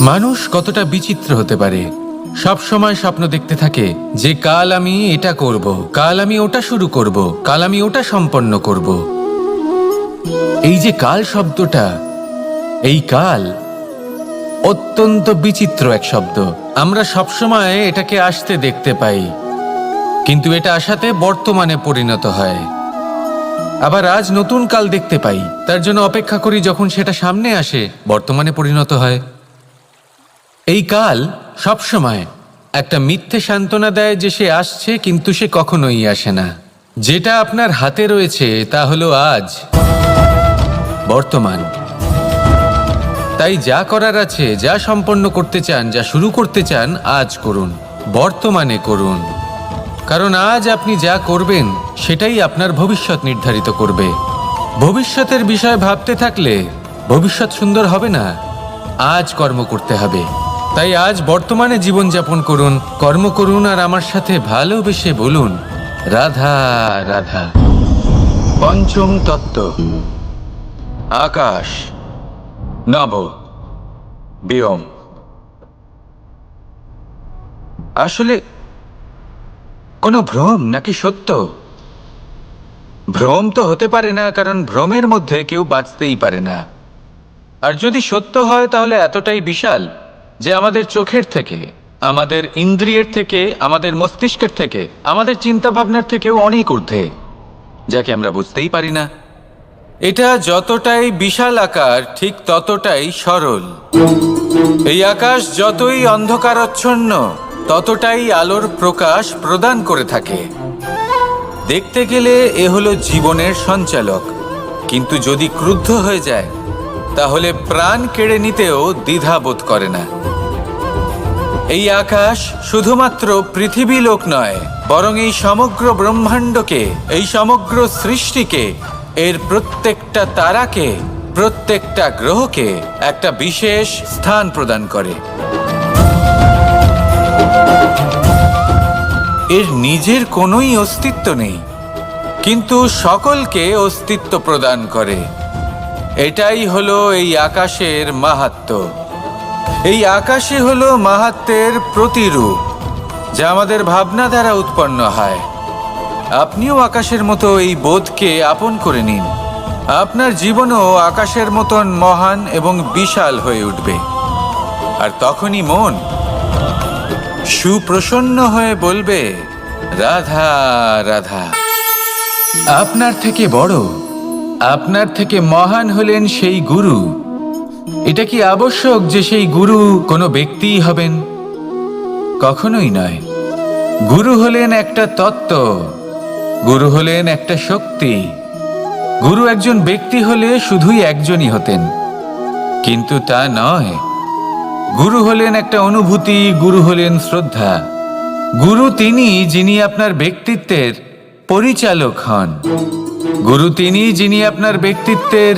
মানুষ কতটা বিচিত্র হতে পারে। সব সময় স্বপ্ন দেখতে থাকে যে কাল আমি এটা করব, কাল আমি ওটা শুরু করব, কাল আমি ওটা সম্পন্ন করব। এই যে কাল শব্দটা, এই কাল অত্যন্ত বিচিত্র এক শব্দ। আমরা সবসময় এটাকে আসতে দেখতে পাই, কিন্তু এটা আসাতে বর্তমানে পরিণত হয়। আবার আজ নতুন কাল দেখতে পাই, তার জন্য অপেক্ষা করি, যখন সেটা সামনে আসে বর্তমানে পরিণত হয়। এই কাল সবসময় একটা মিথ্যে সান্ত্বনা দেয় যে সে আসছে, কিন্তু সে কখনোই আসে না। যেটা আপনার হাতে রয়েছে তা হলো আজ, বর্তমান। তাই যা করার আছে, যা সম্পন্ন করতে চান, যা শুরু করতে চান, আজ করুন, বর্তমানে করুন। কারণ আজ আপনি যা করবেন সেটাই আপনার ভবিষ্যৎ নির্ধারিত করবে। ভবিষ্যতের বিষয়ে ভাবতে থাকলে ভবিষ্যৎ সুন্দর হবে না। আজ কর্ম করতে হবে। তাই আজ বর্তমানে জীবনযাপন করুন, কর্ম করুন, আর আমার সাথে ভালোবেসে বলুন, রাধা রাধা। পঞ্চম তত্ত্ব, আকাশ, নভ, ব্যোম। আসলে কোনো ভ্রম নাকি সত্য? ভ্রম তো হতে পারে না, কারণ ভ্রমের মধ্যে কেউ বাঁচতেই পারে না। আর যদি সত্য হয় তাহলে এতটাই বিশাল যে আমাদের চোখের থেকে, আমাদের ইন্দ্রিয়ের থেকে, আমাদের মস্তিষ্কের থেকে, আমাদের চিন্তা ভাবনার থেকেও অনেক ঊর্ধ্বে, যাকে আমরা বুঝতেই পারি না। এটা যতটাই বিশাল আকার, ঠিক ততটাই সরল। এই আকাশ যতই অন্ধকারাচ্ছন্ন, ততটাই আলোর প্রকাশ প্রদান করে থাকে। দেখতে গেলে এ হলো জীবনের সঞ্চালক, কিন্তু যদি ক্রুদ্ধ হয়ে যায় তাহলে প্রাণ কেড়ে নিতেও দ্বিধাবোধ করে না। এই আকাশ শুধুমাত্র পৃথিবী লোক নয়, বরং এই সমগ্র ব্রহ্মাণ্ডকে, এই সমগ্র সৃষ্টিকে, এর প্রত্যেকটা তারাকে, প্রত্যেকটা গ্রহকে একটা বিশেষ স্থান প্রদান করে। এর নিজের কোনোই অস্তিত্ব নেই, কিন্তু সকলকে অস্তিত্ব প্রদান করে। এটাই হলো এই আকাশের মাহাত্ম্য। এই আকাশে হলো মাহাত্ম্যের প্রতিরূপ, যা আমাদের ভাবনা দ্বারা উৎপন্ন হয়। আপনিও আকাশের মতো এই বোধকে আপন করে নিন। আপনার জীবনও আকাশের মতন মহান এবং বিশাল হয়ে উঠবে। আর তখনই মন সুপ্রসন্ন হয়ে বলবে, রাধা রাধা। আপনার থেকে বড়, আপনার থেকে মহান হলেন সেই গুরু। এটা কি আবশ্যক যে সেই গুরু কোনো ব্যক্তিই হবেন? কখনোই নয়। গুরু হলেন একটা তত্ত্ব, গুরু হলেন একটা শক্তি। গুরু একজন ব্যক্তি হলে শুধুই একজনই হতেন, কিন্তু তা নয়। গুরু হলেন একটা অনুভূতি, গুরু হলেন শ্রদ্ধা। গুরু তিনি যিনি আপনার ব্যক্তিত্বের পরিচালক হন। গুরু তিনি যিনি আপনার ব্যক্তিত্বের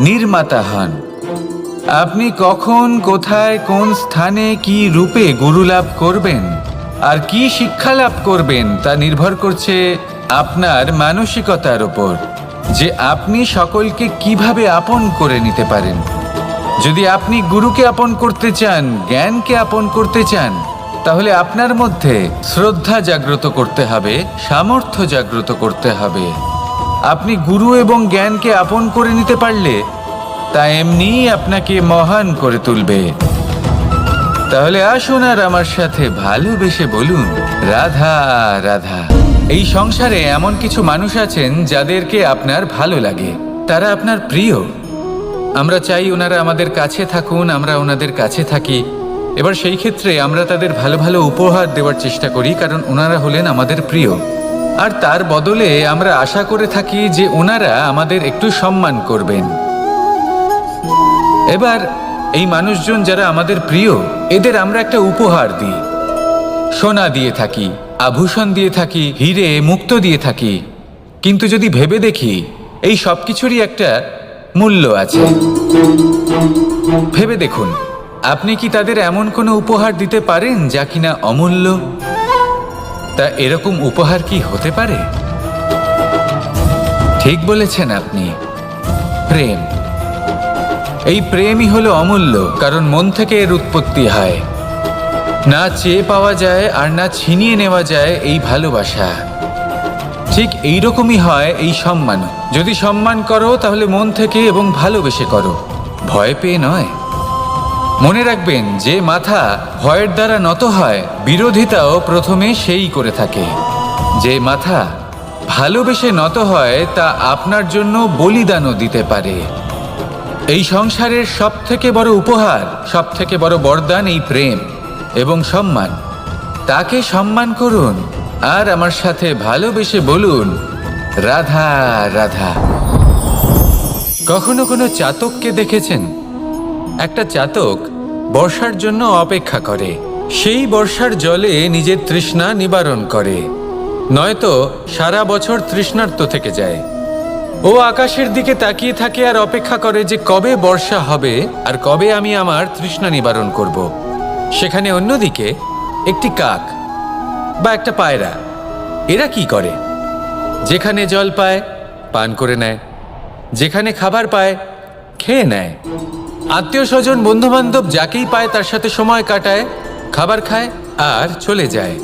নির্মাতা হন। আপনি কখন, কোথায়, কোন স্থানে, কি রূপে গুরু লাভ করবেন আর কি শিক্ষা লাভ করবেন তা নির্ভর করছে আপনার মানসিকতার উপর, যে আপনি সকলকে কিভাবে আপন করে নিতে পারেন। যদি আপনি গুরুকে আপন করতে চান, জ্ঞানকে আপন করতে চান, তাহলে আপনার মধ্যে শ্রদ্ধা জাগ্রত করতে হবে, সামর্থ্য জাগ্রত করতে হবে। আপনি গুরু এবং জ্ঞানকে আপন করে নিতে পারলে তা এমনিই আপনাকে মহান করে তুলবে। তাহলে আসুন আর আমার সাথে ভালোবেসে বলুন, রাধা রাধা। এই সংসারে এমন কিছু মানুষ আছেন যাদেরকে আপনার ভালো লাগে, তারা আপনার প্রিয়। আমরা চাই ওনারা আমাদের কাছে থাকুন, আমরা ওনাদের কাছে থাকি। এবার সেই ক্ষেত্রে আমরা তাদের ভালো ভালো উপহার দেওয়ার চেষ্টা করি, কারণ ওনারা হলেন আমাদের প্রিয়। আর তার বদলে আমরা আশা করে থাকি যে ওনারা আমাদের একটু সম্মান করবেন। এবার এই মানুষজন যারা আমাদের প্রিয়, এদের আমরা একটা উপহার দিই। সোনা দিয়ে থাকি, আভূষণ দিয়ে থাকি, হিরে মুক্তো দিয়ে থাকি। কিন্তু যদি ভেবে দেখি, এই সব কিছুরই একটা মূল্য আছে। ভেবে দেখুন, আপনি কি তাদের এমন কোনো উপহার দিতে পারেন যা কিনা অমূল্য? তা এরকম উপহার কি হতে পারে? ঠিক বলেছেন আপনি, প্রেম। এই প্রেমই হলো অমূল্য, কারণ মন থেকে এর উৎপত্তি হয়। না চেয়ে পাওয়া যায় আর না ছিনিয়ে নেওয়া যায় এই ভালোবাসা। ঠিক এইরকমই হয় এই সম্মান। যদি সম্মান করো তাহলে মন থেকে এবং ভালোবেসে করো, ভয় পেয়ে নয়। মনে রাখবেন, যে মাথা ভয়ের দ্বারা নত হয়, বিরোধিতাও প্রথমে সেই করে থাকে। যে মাথা ভালোবেসে নত হয় তা আপনার জন্য বলিদানও দিতে পারে। এই সংসারের সব থেকে বড় উপহার, সব থেকে বড় বরদান এই প্রেম এবং সম্মান। তাকে সম্মান করুন আর আমার সাথে ভালোবেসে বলুন, রাধা রাধা। কখনো কোনো চাতককে দেখেছেন? একটা চাতক বর্ষার জন্য অপেক্ষা করে। সেই বর্ষার জলে নিজের তৃষ্ণা নিবারণ করে, নয়তো সারা বছর তৃষ্ণার্ত থেকে যায়। ও আকাশের দিকে তাকিয়ে থাকে আর অপেক্ষা করে যে কবে বর্ষা হবে আর কবে আমি আমার তৃষ্ণা নিবারণ করব। সেখানে অন্যদিকে একটি কাক বা একটা পায়রা, এরা কি করে? যেখানে জল পায় পান করে নেয়, যেখানে খাবার পায় খেয়ে নেয়, আত্মীয় স্বজন বন্ধু বান্ধব যাকেই পায় তার সাথে সময় কাটায়, খাবার খায় আর চলে যায়।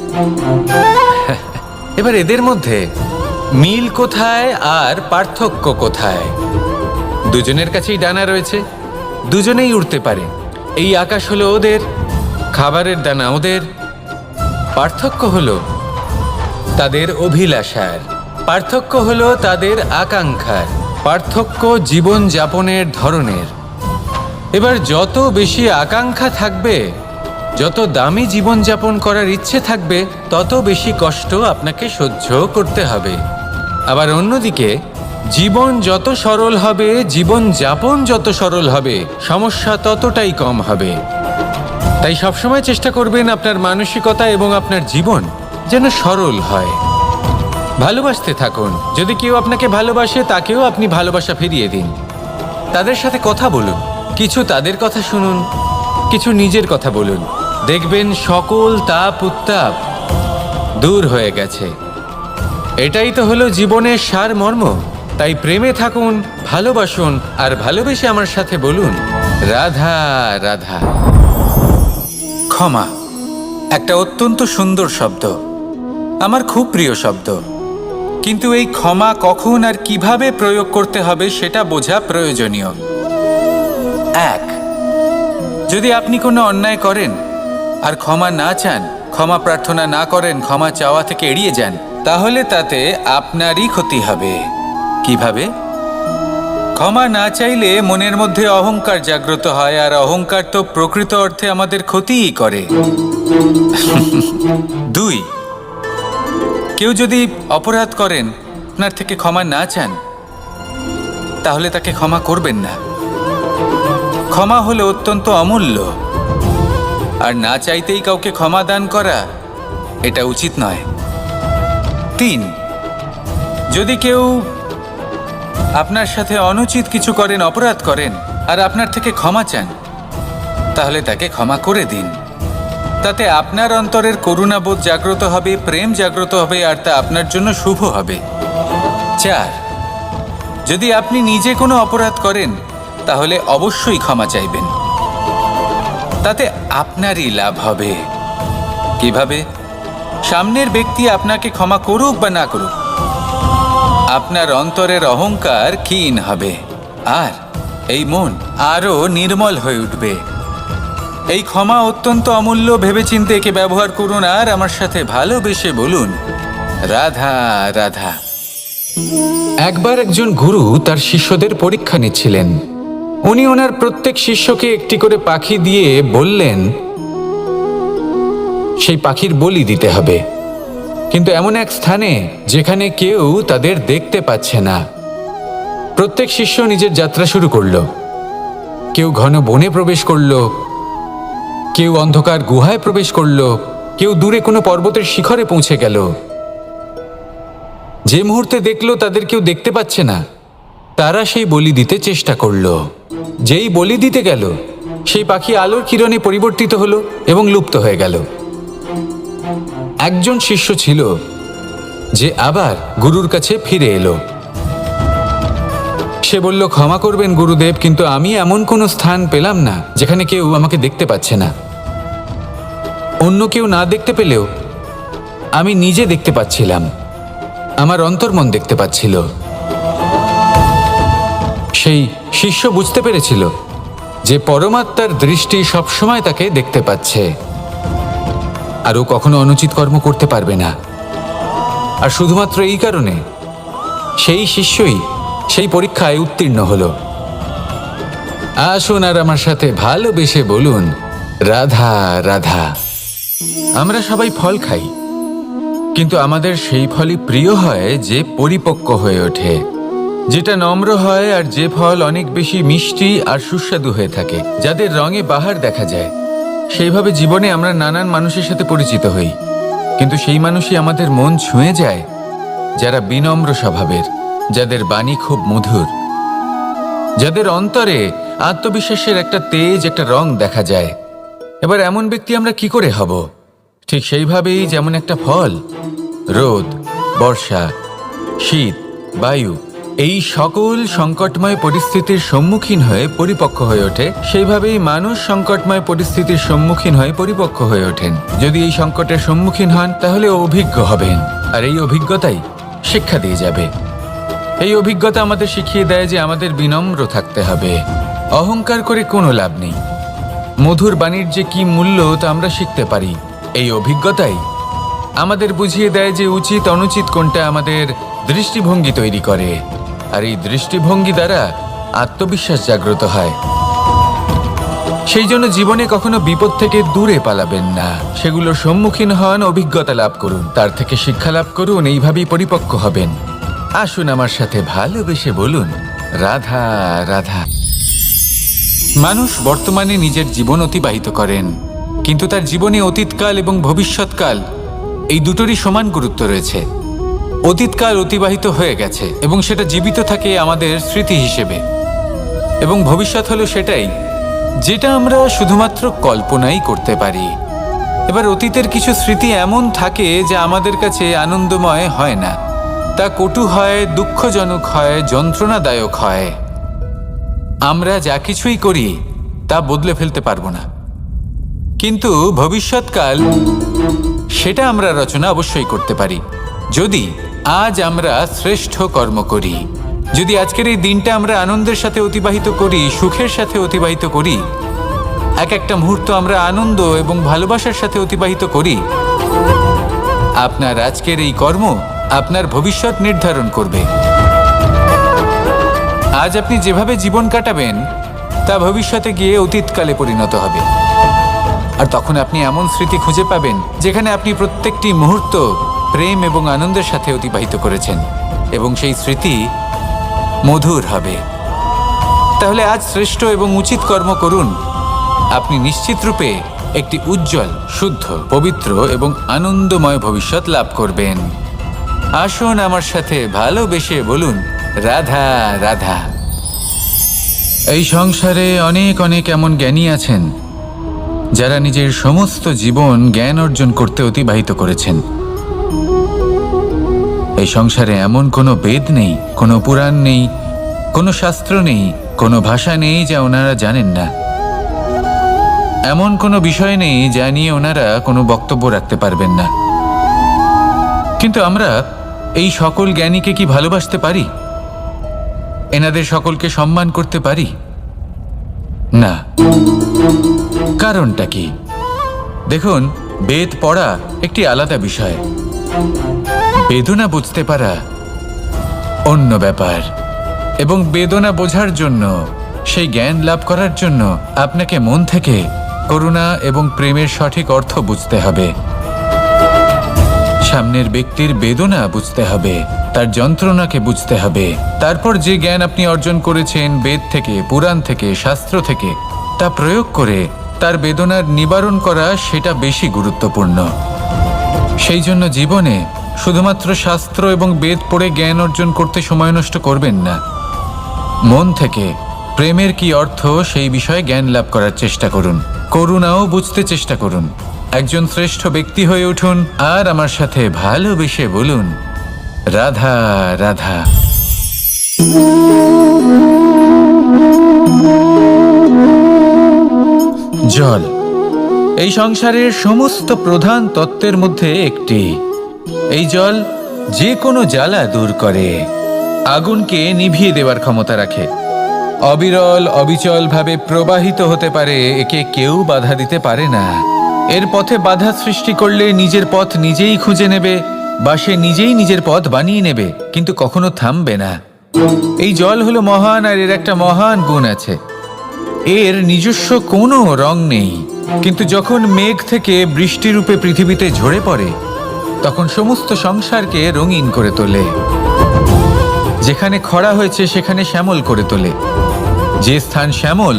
এবার এদের মধ্যে মিল কোথায় আর পার্থক্য কোথায়? দুজনের কাছেই ডানা রয়েছে, দুজনেই উড়তে পারে। এই আকাশ হলো ওদের, খাবারের দানা ওদের। পার্থক্য হলো তাদের অভিলাষার, পার্থক্য হলো তাদের আকাঙ্ক্ষার, পার্থক্য জীবন যাপনের ধরনের। এবার যত বেশি আকাঙ্ক্ষা থাকবে, যত দামি জীবনযাপন করার ইচ্ছে থাকবে, তত বেশি কষ্ট আপনাকে সহ্য করতে হবে। আবার অন্যদিকে জীবন যত সরল হবে, জীবনযাপন যত সরল হবে, সমস্যা ততটাই কম হবে। তাই সবসময় চেষ্টা করবেন আপনার মানসিকতা এবং আপনার জীবন যেন সরল হয়। ভালোবাসতে থাকুন। যদি কেউ আপনাকে ভালোবাসে, তাকেও আপনি ভালোবাসা ফিরিয়ে দিন। তাদের সাথে কথা বলুন, কিছু তাদের কথা শুনুন, কিছু নিজের কথা বলুন। দেখবেন সকল তাপ উত্তাপ দূর হয়ে গেছে। এটাই তো হলো জীবনের সারমর্ম। তাই প্রেমে থাকুন, ভালোবাসুন, আর ভালোবেসে আমার সাথে বলুন, রাধা রাধা। ক্ষমা একটা অত্যন্ত সুন্দর শব্দ, আমার খুব প্রিয় শব্দ। কিন্তু এই ক্ষমা কখন আর কিভাবে প্রয়োগ করতে হবে সেটা বোঝা প্রয়োজনীয়। এক, যদি আপনি কোনো অন্যায় করেন আর ক্ষমা না চান, ক্ষমা প্রার্থনা না করেন, ক্ষমা চাওয়া থেকে এড়িয়ে যান, তাহলে তাতে আপনারই ক্ষতি হবে। কিভাবে? ক্ষমা না চাইলে মনের মধ্যে অহংকার জাগ্রত হয়, আর অহংকার তো প্রকৃত অর্থে আমাদের ক্ষতিই করে। দুই, কেউ যদি অপরাধ করেন, আপনার থেকে ক্ষমা না চান, তাহলে তাকে ক্ষমা করবেন না। ক্ষমা হলো অত্যন্ত অমূল্য, আর না চাইতেই কাউকে ক্ষমা দান করা এটা উচিত নয়। তিন, যদি কেউ আপনার সাথে অনুচিত কিছু করেন, অপরাধ করেন, আর আপনার থেকে ক্ষমা চান, তাহলে তাকে ক্ষমা করে দিন। তাতে আপনার অন্তরের করুণাবোধ জাগ্রত হবে, প্রেম জাগ্রত হবে, আর তা আপনার জন্য শুভ হবে। চার, যদি আপনি নিজে কোনো অপরাধ করেন, তাহলে অবশ্যই ক্ষমা চাইবেন। তাতে আপনারই লাভ হবে। কিভাবে? সামনের ব্যক্তি আপনাকে ক্ষমা করুক বা না করুক, আপনার অন্তরের অহংকার ক্ষীণ হবে, আর এই মন আরও নির্মল হয়ে উঠবে। এই ক্ষমা অত্যন্ত অমূল্য, ভেবেচিন্তে একে ব্যবহার করুন, আর আমার সাথে ভালোবেসে বলুন, রাধা রাধা। একবার একজন গুরু তার শিষ্যদের পরীক্ষা নিচ্ছিলেন। উনি ওনার প্রত্যেক শিষ্যকে একটি করে পাখি দিয়ে বললেন সেই পাখির বলি দিতে হবে, কিন্তু এমন এক স্থানে যেখানে কেউ তাদের দেখতে পাচ্ছে না। প্রত্যেক শিষ্য নিজের যাত্রা শুরু করলো। কেউ ঘন বনে প্রবেশ করলো, কেউ অন্ধকার গুহায় প্রবেশ করলো, কেউ দূরে কোনো পর্বতের শিখরে পৌঁছে গেল। যে মুহূর্তে দেখলো তাদের কেউ দেখতে পাচ্ছে না, তারা সেই বলি দিতে চেষ্টা করলো। যেই বলি দিতে গেল, সেই পাখি আলোর কিরণে পরিবর্তিত হলো এবং লুপ্ত হয়ে গেল। একজন শিষ্য ছিল যে আবার গুরুর কাছে ফিরে এলো। সে বলল, ক্ষমা করবেন গুরুদেব, কিন্তু আমি এমন কোনো স্থান পেলাম না যেখানে কেউ আমাকে দেখতে পাচ্ছে না। অন্য কেউ না দেখতে পেলেও আমি নিজে দেখতে পাচ্ছিলাম, আমার অন্তর্মন দেখতে পাচ্ছিল। সেই শিষ্য বুঝতে পেরেছিল যে পরমাত্মার দৃষ্টি সবসময় তাকে দেখতে পাচ্ছে, আর ও কখনো অনুচিত কর্ম করতে পারবে না। আর শুধুমাত্র এই কারণে সেই শিষ্যই সেই পরীক্ষায় উত্তীর্ণ হলো। আসুন আর আমার সাথে ভালোবেসে বলুন, রাধা রাধা। আমরা সবাই ফল খাই, কিন্তু আমাদের সেই ফলই প্রিয় হয় যে পরিপক্ক হয়ে ওঠে, যেটা নম্র হয়, আর যে ফল অনেক বেশি মিষ্টি আর সুস্বাদু হয়ে থাকে, যাদের রঙে বাহার দেখা যায়। সেইভাবে জীবনে আমরা নানান মানুষের সাথে পরিচিত হই, কিন্তু সেই মানুষই আমাদের মন ছুঁয়ে যায় যারা বিনম্র স্বভাবের, যাদের বাণী খুব মধুর, যাদের অন্তরে আত্মবিশ্বাসের একটা তেজ, একটা রং দেখা যায়। এবার এমন ব্যক্তি আমরা কি করে হব? ঠিক সেইভাবেই যেমন একটা ফল রোদ, বর্ষা, শীত, বায়ু এই সকল সংকটময় পরিস্থিতির সম্মুখীন হয়ে পরিপক্ক হয়ে ওঠে, সেইভাবেই মানুষ সংকটময় পরিস্থিতির সম্মুখীন হয়ে পরিপক্ক হয়ে ওঠেন। যদি এই সংকটের সম্মুখীন হন তাহলে অভিজ্ঞ হবেন, আর এই অভিজ্ঞতাই শিক্ষা দিয়ে যাবে। এই অভিজ্ঞতা আমাদের শিখিয়ে দেয় যে আমাদের বিনম্র থাকতে হবে। অহংকার করে কোনো লাভ নেই। মধুর বাণীর যে কি মূল্য তা আমরা শিখতে পারি। এই অভিজ্ঞতাই আমাদের বুঝিয়ে দেয় যে উচিত অনুচিত কোনটা, আমাদের দৃষ্টিভঙ্গি তৈরি করে, আর এই দৃষ্টিভঙ্গি দ্বারা আত্মবিশ্বাস জাগ্রত হয়। সেই জন্য জীবনে কখনো বিপদ থেকে দূরে পালাবেন না, সেগুলোর সম্মুখীন হন, অভিজ্ঞতা লাভ করুন, তার থেকে শিক্ষা লাভ করুন, এইভাবেই পরিপক্ক হবেন। আসুন আমার সাথে ভালোবেসে বলুন, রাধা রাধা। মানুষ বর্তমানে নিজের জীবন অতিবাহিত করেন, কিন্তু তার জীবনে অতীতকাল এবং ভবিষ্যৎকাল এই দুটোরই সমান গুরুত্ব রয়েছে। অতীতকাল অতিবাহিত হয়ে গেছে এবং সেটা জীবিত থাকে আমাদের স্মৃতি হিসেবে, এবং ভবিষ্যৎ হলো সেটাই যেটা আমরা শুধুমাত্র কল্পনাই করতে পারি। এবার অতীতের কিছু স্মৃতি এমন থাকে যা আমাদের কাছে আনন্দময় হয় না, তা কটু হয়, দুঃখজনক হয়, যন্ত্রণাদায়ক হয়। আমরা যা কিছুই করি তা বদলে ফেলতে পারবো না, কিন্তু ভবিষ্যৎকাল সেটা আমরা রচনা অবশ্যই করতে পারি, যদি আজ আমরা শ্রেষ্ঠ কর্ম করি। যদি আজকের এই দিনটা আমরা আনন্দের সাথে অতিবাহিত করি, সুখের সাথে অতিবাহিত করি, এক একটা মুহূর্ত আমরা আনন্দ এবং ভালোবাসার সাথে অতিবাহিত করি, আপনার আজকের এই কর্ম আপনার ভবিষ্যৎ নির্ধারণ করবে। আজ আপনি যেভাবে জীবন কাটাবেন তা ভবিষ্যতে গিয়ে অতীতকালে পরিণত হবে, আর তখন আপনি এমন স্মৃতি খুঁজে পাবেন যেখানে আপনি প্রত্যেকটি মুহূর্ত প্রেম এবং আনন্দের সাথে অতিবাহিত করেছেন, এবং সেই স্মৃতি মধুর হবে। তাহলে আজ শ্রেষ্ঠ এবং উচিত কর্ম করুন, আপনি নিশ্চিত রূপে একটি উজ্জ্বল, শুদ্ধ, পবিত্র এবং আনন্দময় ভবিষ্যৎ লাভ করবেন। আসুন আমার সাথে ভালোবেসে বলুন, রাধা রাধা। এই সংসারে অনেক অনেক এমন জ্ঞানী আছেন যারা নিজের সমস্ত জীবন জ্ঞান অর্জন করতে অতিবাহিত করেছেন। এই সংসারে এমন কোনো বেদ নেই, কোনো পুরাণ নেই, কোনো শাস্ত্র নেই, কোনো ভাষা নেই যা ওনারা জানেন না। এমন কোনো বিষয় নেই যা নিয়ে ওনারা কোনো বক্তব্য রাখতে পারবেন না। কিন্তু আমরা এই সকল জ্ঞানীকে কি ভালোবাসতে পারি? এনাদের সকলকে সম্মান করতে পারি না। কারণটা কি? দেখুন, বেদ পড়া একটি আলাদা বিষয়, বেদনা বুঝতে পারা অন্য ব্যাপার। এবং বেদনা বোঝার জন্য, সেই জ্ঞান লাভ করার জন্য আপনাকে মন থেকে করুণা এবং প্রেমের সঠিক অর্থ বুঝতে হবে। সামনের ব্যক্তির বেদনা বুঝতে হবে, তার যন্ত্রণাকে বুঝতে হবে। তারপর যে জ্ঞান আপনি অর্জন করেছেন বেদ থেকে, পুরাণ থেকে, শাস্ত্র থেকে, তা প্রয়োগ করে তার বেদনার নিবারণ করা, সেটা বেশি গুরুত্বপূর্ণ। সেই জন্য জীবনে শুধুমাত্র শাস্ত্র এবং বেদ পড়ে জ্ঞান অর্জন করতে সময় নষ্ট করবেন না। মন থেকে প্রেমের কি অর্থ সেই বিষয়ে জ্ঞান লাভ করার চেষ্টা করুন, করুণাও বুঝতে চেষ্টা করুন। একজন শ্রেষ্ঠ ব্যক্তি হয়ে উঠুন, আর আমার সাথে ভালোবেসে বলুন, রাধা রাধা। জল এই সংসারের সমস্ত প্রধান তত্ত্বের মধ্যে একটি। এই জল যে কোনো জ্বালা দূর করে, আগুনকে নিভিয়ে দেওয়ার ক্ষমতা রাখে, অবিরল অবিচল ভাবে প্রবাহিত হতে পারে, একে কেউ বাধা দিতে পারে না। এর পথে বাধা সৃষ্টি করলে নিজের পথ নিজেই খুঁজে নেবে বা সে নিজেই নিজের পথ বানিয়ে নেবে, কিন্তু কখনো থামবে না। এই জল হলো মহান, আর এর একটা মহান গুণ আছে, এর নিজস্ব কোনো রং নেই, কিন্তু যখন মেঘ থেকে বৃষ্টিরূপে পৃথিবীতে ঝরে পড়ে তখন সমস্ত সংসারকে রঙিন করে তোলে। যেখানে খরা হয়েছে সেখানে শ্যামল করে তোলে, যে স্থান শ্যামল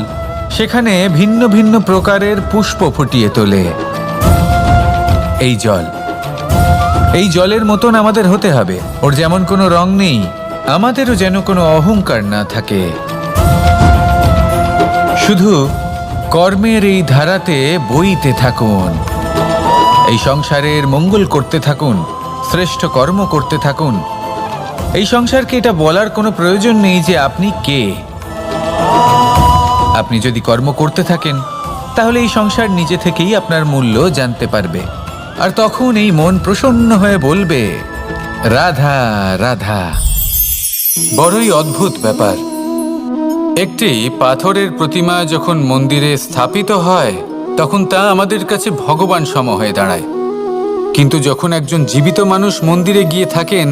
সেখানে ভিন্ন ভিন্ন প্রকারের পুষ্প ফুটিয়ে তোলে। এই জল, এই জলের মতন আমাদের হতে হবে। ওর যেমন কোনো রং নেই, আমাদেরও যেন কোনো অহংকার না থাকে। শুধু কর্মের এই ধারাতে বইতে থাকুন, এই সংসারের মঙ্গল করতে থাকুন, শ্রেষ্ঠ কর্ম করতে থাকুন। এই সংসারকে এটা বলার কোনো প্রয়োজন নেই যে আপনি কে। আপনি যদি কর্ম করতে থাকেন তাহলে এই সংসার নিজে থেকেই আপনার মূল্য জানতে পারবে, আর তখন এই মন প্রসন্ন হয়ে বলবে, রাধা রাধা। বড়ই অদ্ভুত ব্যাপার, একটি পাথরের প্রতিমা যখন মন্দিরে স্থাপিত হয় তখন তা আমাদের কাছে ভগবান সম হয়ে দাঁড়ায়, কিন্তু যখন একজন জীবিত মানুষ মন্দিরে গিয়ে থাকেন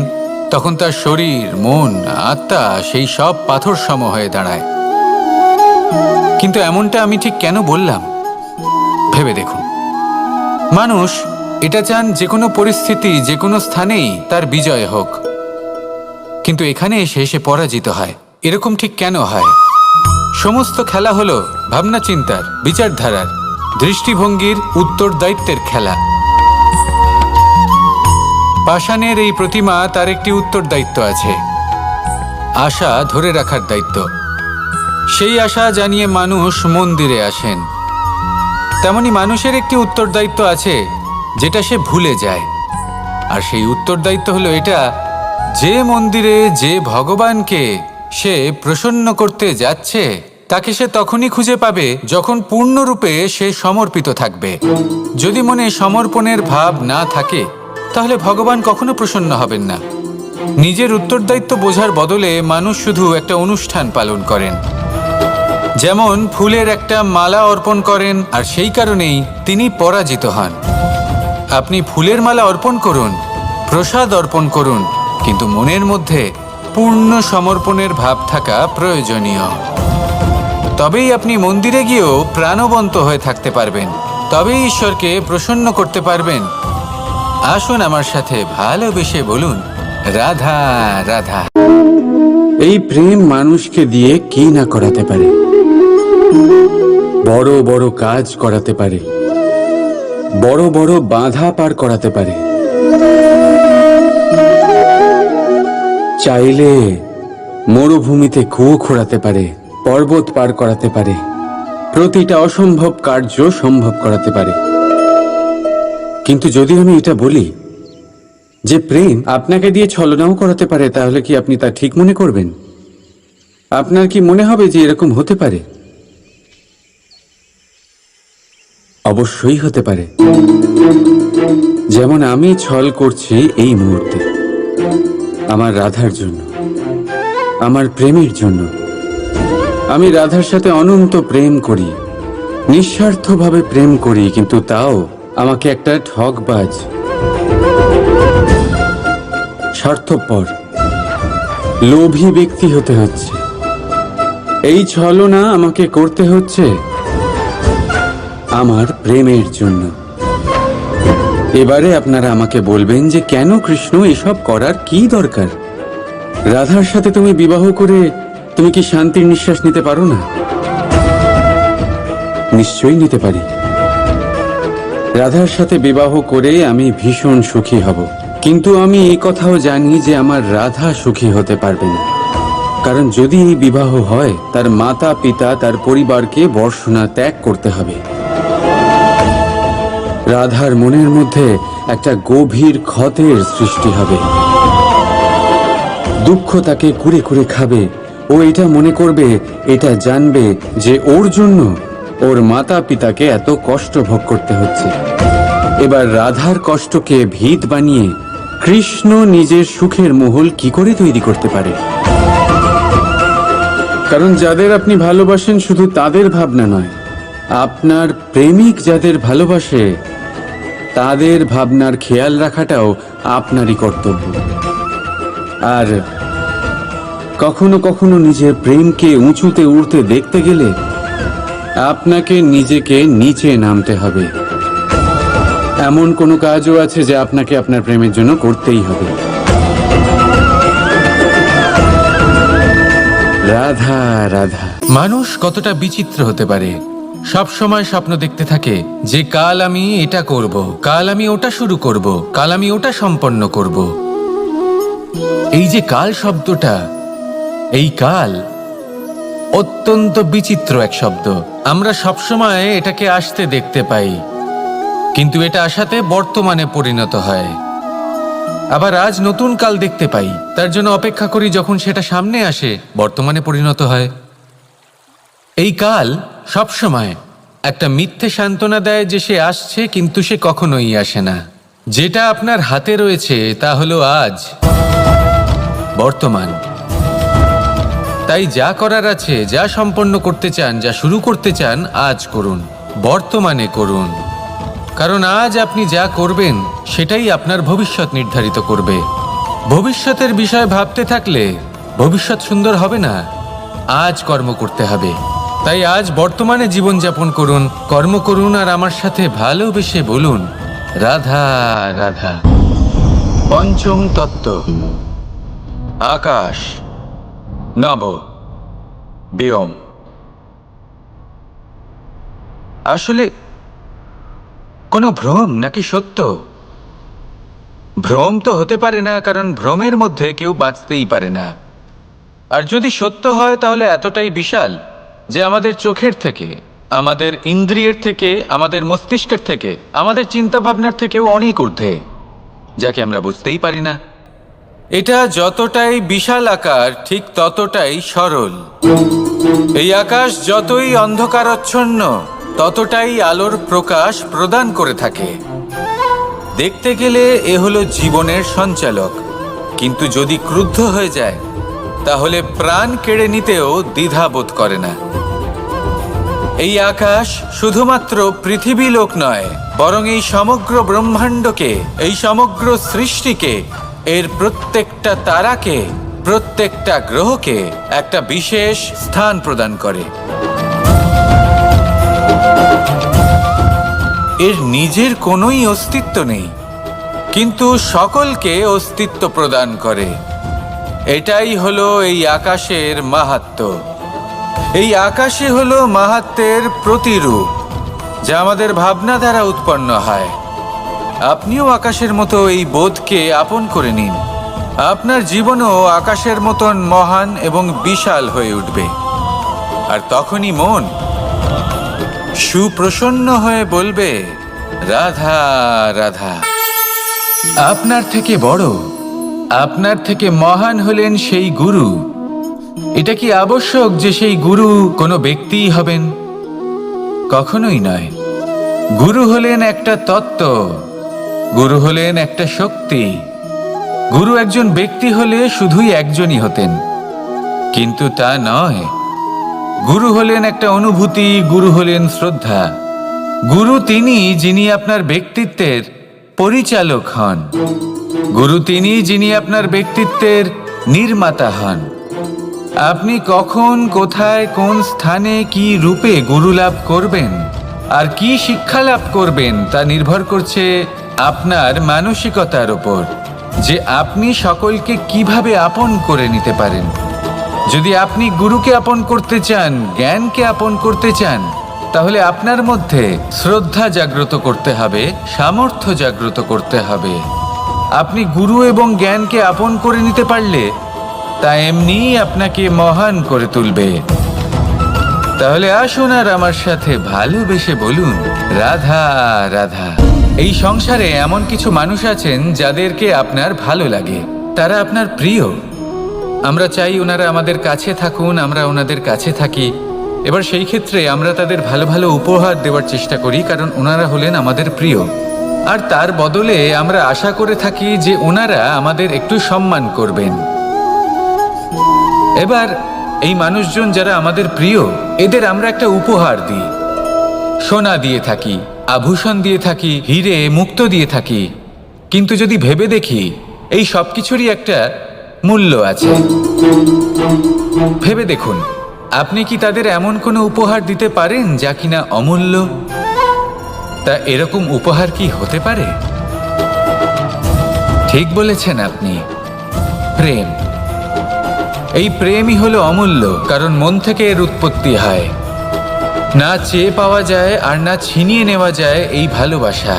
তখন তার শরীর, মন, আত্মা সেই সব পাথর সম হয়ে দাঁড়ায়। কিন্তু এমনটা আমি ঠিক কেন বললাম ভেবে দেখুন। মানুষ এটা চান যে কোনো পরিস্থিতি, যে কোনো স্থানেই তার বিজয় হোক, কিন্তু এখানে এসে সে পরাজিত হয়। এরকম ঠিক কেন হয়? সমস্ত খেলা হলো ভাবনা চিন্তার, বিচারধারার, দৃষ্টিভঙ্গির, উত্তরদায়িত্বের খেলা। পাষাণের এই প্রতিমা, তার একটি উত্তরদায়িত্ব আছে, আশা ধরে রাখার দায়িত্ব। সেই আশা জানিয়ে মানুষ মন্দিরে আসেন। তেমনি মানুষের একটি উত্তরদায়িত্ব আছে যেটা সে ভুলে যায়, আর সেই উত্তরদায়িত্ব হলো এটা, যে মন্দিরে যে ভগবানকে সে প্রসন্ন করতে যাচ্ছে তাকে সে তখনই খুঁজে পাবে যখন পূর্ণরূপে সে সমর্পিত থাকবে। যদি মনে সমর্পণের ভাব না থাকে তাহলে ভগবান কখনো প্রসন্ন হবেন না। নিজের উত্তরদায়িত্ব বোঝার বদলে মানুষ শুধু একটা অনুষ্ঠান পালন করেন, যেমন ফুলের একটা মালা অর্পণ করেন, আর সেই কারণেই তিনি পরাজিত হন। আপনি ফুলের মালা অর্পণ করুন, প্রসাদ অর্পণ করুন, কিন্তু মনের মধ্যে পূর্ণ সমর্পণের ভাব থাকা প্রয়োজনীয়। তবেই আপনি মন্দিরে গিয়েও প্রাণবন্ত হয়ে থাকতে পারবেন, তবেই ঈশ্বরকে প্রসন্ন করতে পারবেন। আসুন আমার সাথে ভালোবেসে বলুন, রাধা রাধা। এই প্রেম মানুষকে দিয়ে কি না করাতে পারে, বড় বড় কাজ করাতে পারে, বড় বড় বাধা পার করাতে পারে। চাইলে মরুভূমিতে কুয়ো খোঁড়াতে পারে, পর্বত পার করাতে পারে, প্রতিটা অসম্ভব কার্য সম্ভব করাতে পারে। কিন্তু যদি আমি এটা বলি যে প্রেম আপনাকে দিয়ে ছলনাও করাতে পারে, তাহলে কি আপনি তা ঠিক মনে করবেন? আপনার কি মনে হবে যে এরকম হতে পারে? অবশ্যই হতে পারে। যেমন আমি ছল করছি এই মুহূর্তে আমার রাধার জন্য, আমার প্রেমের জন্য। আমি রাধার সাথে অনন্ত প্রেম করি, নিঃস্বার্থভাবে প্রেম করি, কিন্তু তাও আমাকে একটা ঠকবাজ, স্বার্থপর, লোভী ব্যক্তি হতে হচ্ছে। এই ছলনা আমাকে করতে হচ্ছে আমার প্রেমের জন্য। এবারে আপনারা আমাকে বলবেন যে কেন কৃষ্ণ এসব করার কি দরকার? রাধার সাথে তুমি বিবাহ করে তুমি কি শান্তির নিঃশ্বাস নিতে পারো না? নিশ্চয়ই নিতে পারি। রাধার সাথে বিবাহ করে আমি ভীষণ সুখী হব, কিন্তু আমি এই কথাও জানি যে আমার রাধা সুখী হতে পারবে না। কারণ যদি এই বিবাহ হয়, তার মাতা পিতা, তার পরিবারকে বর্ষণা ত্যাগ করতে হবে। রাধার মনের মধ্যে একটা গভীর ক্ষতের সৃষ্টি হবে, দুঃখ তাকে কুরে কুরে খাবে। ও এটা মনে করবে, এটা জানবে যে ওর জন্য ওর মাতা পিতাকে এত কষ্ট ভোগ করতে হচ্ছে। এবার রাধার কষ্টকে ভিত বানিয়ে কৃষ্ণ নিজের সুখের মহল কি করে তৈরি করতে পারে? কারণ যাদের আপনি ভালোবাসেন শুধু তাদের ভাবনা নয়, আপনার প্রেমিক যাদের ভালোবাসে তাদের ভাবনার খেয়াল রাখাটাও আপনারই কর্তব্য। আর কখনো কখনো নিজের প্রেমকে উঁচুতে উঠতে দেখতে গেলে আপনাকে নিজেকে নিচে নামতে হবে। এমন কোনো কাজও আছে যা আপনাকে আপনার প্রেমের জন্য করতেই হবে। রাধা রাধা। মানুষ কতটা বিচিত্র হতে পারে। সব সময় স্বপ্ন দেখতে থাকে যে কাল আমি এটা করব, কাল আমি ওটা শুরু করব, কাল আমি ওটা সম্পন্ন করব। এই যে কাল শব্দটা, এই কাল অত্যন্ত বিচিত্র এক শব্দ। আমরা সবসময় এটাকে আসতে দেখতে পাই, কিন্তু এটা আসাতে বর্তমানে পরিণত হয়। আবার আজ নতুন কাল দেখতে পাই, তার জন্য অপেক্ষা করি যখন সেটা সামনে আসে বর্তমানে পরিণত হয়। এই কাল সবসময় একটা মিথ্যে সান্ত্বনা দেয় যে সে আসছে, কিন্তু সে কখনোই আসে না। যেটা আপনার হাতে রয়েছে তা হলো আজ, বর্তমান। তাই যা করার আছে, যা সম্পন্ন করতে চান, যা শুরু করতে চান, আজ করুন, বর্তমানে করুন। কারণ আজ আপনি যা করবেন সেটাই আপনার ভবিষ্যৎ নির্ধারিত করবে। ভবিষ্যতের বিষয় ভাবতে থাকলে ভবিষ্যৎ সুন্দর হবে না। আজ কর্ম করতে হবে। তাই আজ বর্তমানে জীবনযাপন করুন, কর্ম করুন, আর আমার সাথে ভালোবেসে বলুন রাধা রাধা। পঞ্চম তত্ত্ব, আকাশ, নব, ব্যোম। আসলে কোনো ভ্রম নাকি সত্য? ভ্রম তো হতে পারে না, কারণ ভ্রমের মধ্যে কেউ বাঁচতেই পারে না। আর যদি সত্য হয় তাহলে এতটাই বিশাল যে আমাদের চোখের থেকে, আমাদের ইন্দ্রিয়ের থেকে, আমাদের মস্তিষ্কের থেকে, আমাদের চিন্তা ভাবনার থেকেও অনেক ঊর্ধ্বে, যাকে আমরা বুঝতেই পারি না। এটা যতটাই বিশাল আকার ঠিক ততটাই সরল। এই আকাশ যতই অন্ধকারাচ্ছন্ন ততটাই আলোর প্রকাশ প্রদান করে থাকে। দেখতে গেলে এ হলো জীবনের সঞ্চালক, কিন্তু যদি ক্রুদ্ধ হয়ে যায় তাহলে প্রাণ কেড়ে নিতেও দ্বিধা বোধ করে না। এই আকাশ শুধুমাত্র পৃথিবী লোক নয়, বরং এই সমগ্র ব্রহ্মাণ্ডকে, এই সমগ্র সৃষ্টিকে, এর প্রত্যেকটা তারাকে, প্রত্যেকটা গ্রহকে একটা বিশেষ স্থান প্রদান করে। এর নিজের কোনোই অস্তিত্ব নেই, কিন্তু সকলকে অস্তিত্ব প্রদান করে। এটাই হলো এই আকাশের মাহাত্ম্য। এই আকাশই হলো মাহাত্ম্যের প্রতিরূপ, যা আমাদের ভাবনা দ্বারা উৎপন্ন হয়। আপনিও আকাশের মতো এই বোধকে আপন করে নিন। আপনার জীবনও আকাশের মতন মহান এবং বিশাল হয়ে উঠবে। আর তখনই মন সুপ্রসন্ন হয়ে বলবে রাধা রাধা। আপনার থেকে বড়, আপনার থেকে মহান হলেন সেই গুরু। এটা কি আবশ্যক যে সেই গুরু কোনো ব্যক্তিই হবেন? কখনোই নয়। গুরু হলেন একটা তত্ত্ব, গুরু হলেন একটা শক্তি। গুরু একজন ব্যক্তি হলে শুধুই একজনই হতেন, কিন্তু তা নয়। গুরু হলেন একটা অনুভূতি, গুরু হলেন শ্রদ্ধা। গুরু তিনি যিনি আপনার ব্যক্তিত্বের পরিচালক হন। গুরু তিনি যিনি আপনার ব্যক্তিত্বের নির্মাতা হন। আপনি কখন, কোথায়, কোন স্থানে, কি রূপে গুরু লাভ করবেন আর কি শিক্ষা লাভ করবেন তা নির্ভর করছে আপনার মানসিকতার উপর, যে আপনি সকলকে কিভাবে আপন করে নিতে পারেন। যদি আপনি গুরুকে আপন করতে চান, জ্ঞানকে আপন করতে চান, তাহলে আপনার মধ্যে শ্রদ্ধা জাগ্রত করতে হবে, সামর্থ্য জাগ্রত করতে হবে। আপনি গুরু এবং জ্ঞানকে আপন করে নিতে পারলে তা এমনিই আপনাকে মহান করে তুলবে। তাহলে আসুন আর আমার সাথে ভালোবেসে বলুন রাধা রাধা। এই সংসারে এমন কিছু মানুষ আছেন যাদেরকে আপনার ভালো লাগে, তারা আপনার প্রিয়। আমরা চাই ওনারা আমাদের কাছে থাকুন, আমরা ওনাদের কাছে থাকি, এবার সেই ক্ষেত্রে আমরা তাদের ভালো ভালো উপহার দেওয়ার চেষ্টা করি, কারণ ওনারা হলেন আমাদের প্রিয়। আর তার বদলে আমরা আশা করে থাকি যে ওনারা আমাদের একটু সম্মান করবেন। এবার এই মানুষজন যারা আমাদের প্রিয়, এদের আমরা একটা উপহার দিই। সোনা দিয়ে থাকি, আভূষণ দিয়ে থাকি, হিরে মুক্তো দিয়ে থাকি। কিন্তু যদি ভেবে দেখি, এই সব কিছুরই একটা মূল্য আছে। ভেবে দেখুন, আপনি কি তাদের এমন কোনো উপহার দিতে পারেন যা কিনা অমূল্য? তা এরকম উপহার কি হতে পারে? ঠিক বলেছেন আপনি, প্রেম। এই প্রেমই হলো অমূল্য, কারণ মন থেকে এর উৎপত্তি হয়। না চেয়ে পাওয়া যায় আর না ছিনিয়ে নেওয়া যায় এই ভালোবাসা।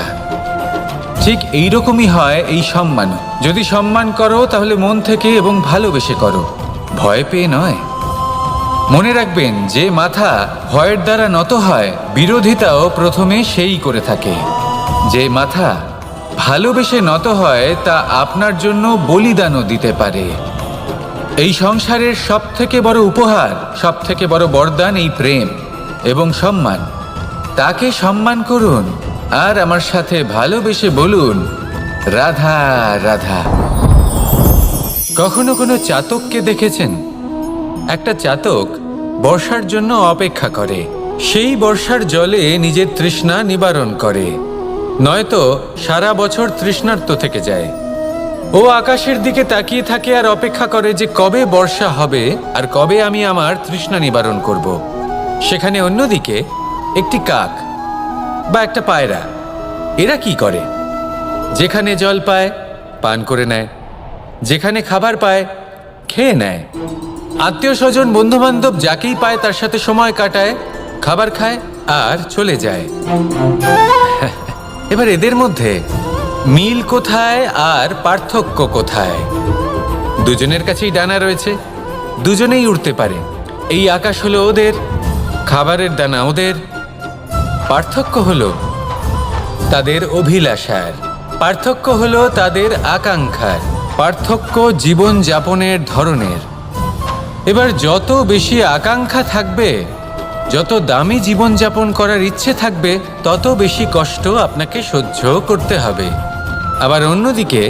ঠিক এইরকমই হয় এই সম্মান। যদি সম্মান করো তাহলে মন থেকে এবং ভালোবেসে করো, ভয় পেয়ে নয়। মনে রাখবেন, যে মাথা ভয়ের দ্বারা নত হয়, বিরোধিতাও প্রথমে সেই করে থাকে। যে মাথা ভালোবেসে নত হয়, তা আপনার জন্য বলিদানও দিতে পারে। এই সংসারের সব থেকে বড় উপহার, সব থেকে বড় বরদান এই প্রেম এবং সম্মান। তাকে সম্মান করুন আর আমার সাথে ভালোবেসে বলুন, রাধা রাধা। কখনো কোনো চাতককে দেখেছেন? একটা চাতক বর্ষার জন্য অপেক্ষা করে। সেই বর্ষার জলে নিজের তৃষ্ণা নিবারণ করে, নয়তো সারা বছর তৃষ্ণার্ত থেকে যায়। ও আকাশের দিকে তাকিয়ে থাকে আর অপেক্ষা করে যে কবে বর্ষা হবে আর কবে আমি আমার তৃষ্ণা নিবারণ করব। সেখানে অন্যদিকে একটি কাক বা একটা পায়রা, এরা কি করে? যেখানে জল পায় পান করে নেয়, যেখানে খাবার পায় খেয়ে নেয়, আত্মীয় স্বজন বন্ধু বান্ধব যাকেই পায় তার সাথে সময় কাটায়, খাবার খায় আর চলে যায়। এবার এদের মধ্যে মিল কোথায় আর পার্থক্য কোথায়? দুজনের কাছেই ডানা রয়েছে, দুজনেই উড়তে পারে। এই আকাশ হলো ওদের, খাবারের দানা ওদের। পার্থক্য হলো তাদের অভিলাষার, পার্থক্য হলো তাদের আকাঙ্ক্ষার, পার্থক্য জীবন যাপনের ধরনের। এবার যত বেশি আকাঙ্ক্ষা থাকবে, যত দামি জীবনযাপন করার ইচ্ছে থাকবে, তত বেশি কষ্ট আপনাকে সহ্য করতে হবে। আবার অন্যদিকে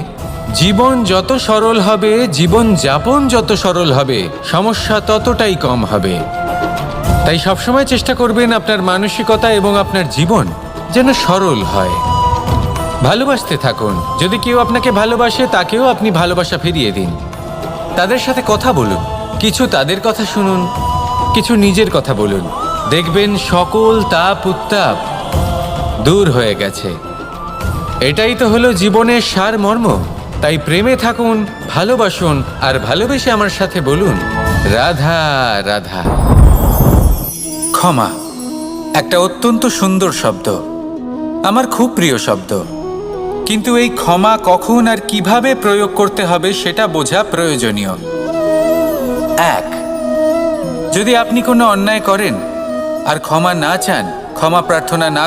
জীবন যত সরল হবে, জীবনযাপন যত সরল হবে, সমস্যা ততটাই কম হবে। তাই সবসময় চেষ্টা করবেন আপনার মানসিকতা এবং আপনার জীবন যেন সরল হয়। ভালোবাসতে থাকুন। যদি কেউ আপনাকে ভালোবাসে, তাকেও আপনি ভালোবাসা ফিরিয়ে দিন। তাদের সাথে কথা বলুন, কিছু তাদের কথা শুনুন, কিছু নিজের কথা বলুন। দেখবেন সকল তাপ উত্তাপ দূর হয়ে গেছে। এটাই তো হলো জীবনের সারমর্ম। তাই প্রেমে থাকুন, ভালোবাসুন, আর ভালোবেসে আমার সাথে বলুন, রাধা রাধা। ক্ষমা একটা অত্যন্ত সুন্দর শব্দ, আমার খুব প্রিয় শব্দ। কিন্তু এই ক্ষমা কখন আর কিভাবে প্রয়োগ করতে হবে সেটা বোঝা প্রয়োজনীয়। এক, যদি আপনি কোনো অন্যায় করেন আর ক্ষমা না চান, ক্ষমা প্রার্থনা না